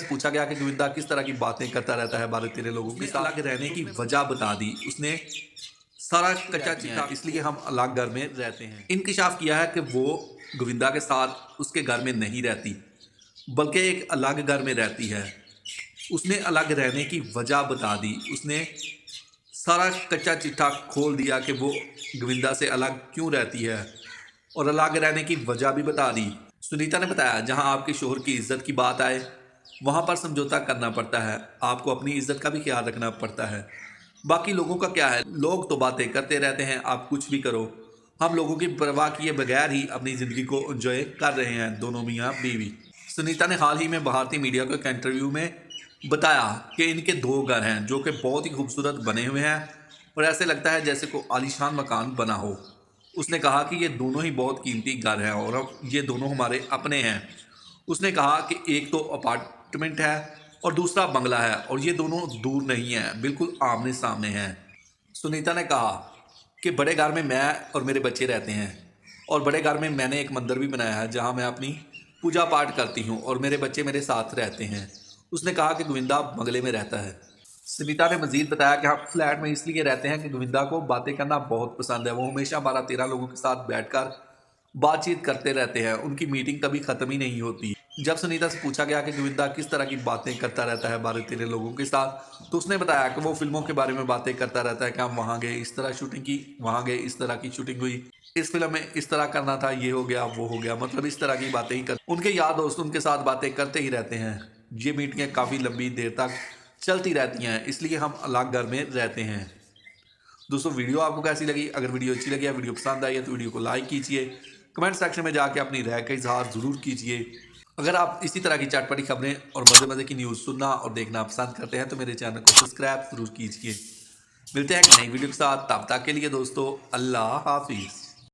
पूछा गया कि गोविंदा किस तरह की बातें करता रहता है 12-13 लोगों के साथ, अलग रहने की वजह बता दी। उसने सारा कच्चा चिट्ठा, इसलिए हम अलग घर में रहते हैं, इंकशाफ किया है कि वो गोविंदा के साथ उसके घर में नहीं रहती बल्कि एक अलग घर में रहती है। उसने अलग रहने की वजह बता दी। उसने सारा कच्चा चिट्ठा खोल दिया कि वो गोविंदा से अलग क्यों रहती है और अलग रहने की वजह भी बता दी। सुनीता ने बताया, जहां आपके शोहर की इज्जत की बात आए वहां पर समझौता करना पड़ता है। आपको अपनी इज्जत का भी ख्याल रखना पड़ता है। बाकी लोगों का क्या है, लोग तो बातें करते रहते हैं, आप कुछ भी करो। हम लोगों की परवाह किए बगैर ही अपनी ज़िंदगी को एंजॉय कर रहे हैं, दोनों मियाँ बीवी। सुनीता ने हाल ही में भारतीय मीडिया को एक इंटरव्यू में बताया कि इनके 2 घर हैं जो कि बहुत ही खूबसूरत बने हुए हैं और ऐसे लगता है जैसे को आलीशान मकान बना हो। उसने कहा कि ये दोनों ही बहुत कीमती घर हैं और अब ये दोनों हमारे अपने हैं। उसने कहा कि एक तो अपार्टमेंट है और दूसरा बंगला है और ये दोनों दूर नहीं है, बिल्कुल आमने सामने हैं। सुनीता ने कहा कि बड़े घर में मैं और मेरे बच्चे रहते हैं और बड़े घर में मैंने एक मंदिर भी बनाया है जहां मैं अपनी पूजा पाठ करती हूं और मेरे बच्चे मेरे साथ रहते हैं। उसने कहा कि गोविंदा बंगले में रहता है। सुनीता ने मजीद बताया कि हम फ्लैट में इसलिए रहते हैं कि गोविंदा को बातें करना बहुत पसंद है। वो हमेशा 12-13 लोगों के साथ बैठकर बातचीत करते रहते हैं, उनकी मीटिंग कभी ख़त्म ही नहीं होती। जब सुनीता से पूछा गया कि गोविंदा किस तरह की बातें करता रहता है 12-13 लोगों के साथ, तो उसने बताया कि वो फिल्मों के बारे में बातें करता रहता है कि हम वहाँ गए, इस तरह शूटिंग की, वहाँ गए, इस तरह की शूटिंग हुई, इस फिल्म में इस तरह करना था, ये हो गया, वो हो गया, मतलब इस तरह की बातें ही कर। उनके यार दोस्त उनके साथ बातें करते ही रहते हैं। ये मीटिंगें काफ़ी लंबी देर तक चलती रहती हैं, इसलिए हम अलग घर में रहते हैं। दोस्तों, वीडियो आपको कैसी लगी? अगर वीडियो अच्छी लगी या वीडियो पसंद आई है तो वीडियो को लाइक कीजिए, कमेंट सेक्शन में जाके अपनी राय का इजहार ज़रूर कीजिए। अगर आप इसी तरह की चटपटी खबरें और मज़े मज़े की न्यूज़ सुनना और देखना पसंद करते हैं तो मेरे चैनल को सब्सक्राइब ज़रूर कीजिए। मिलते हैं एक नई वीडियो के साथ, तब तक के लिए दोस्तों अल्लाह हाफिज़।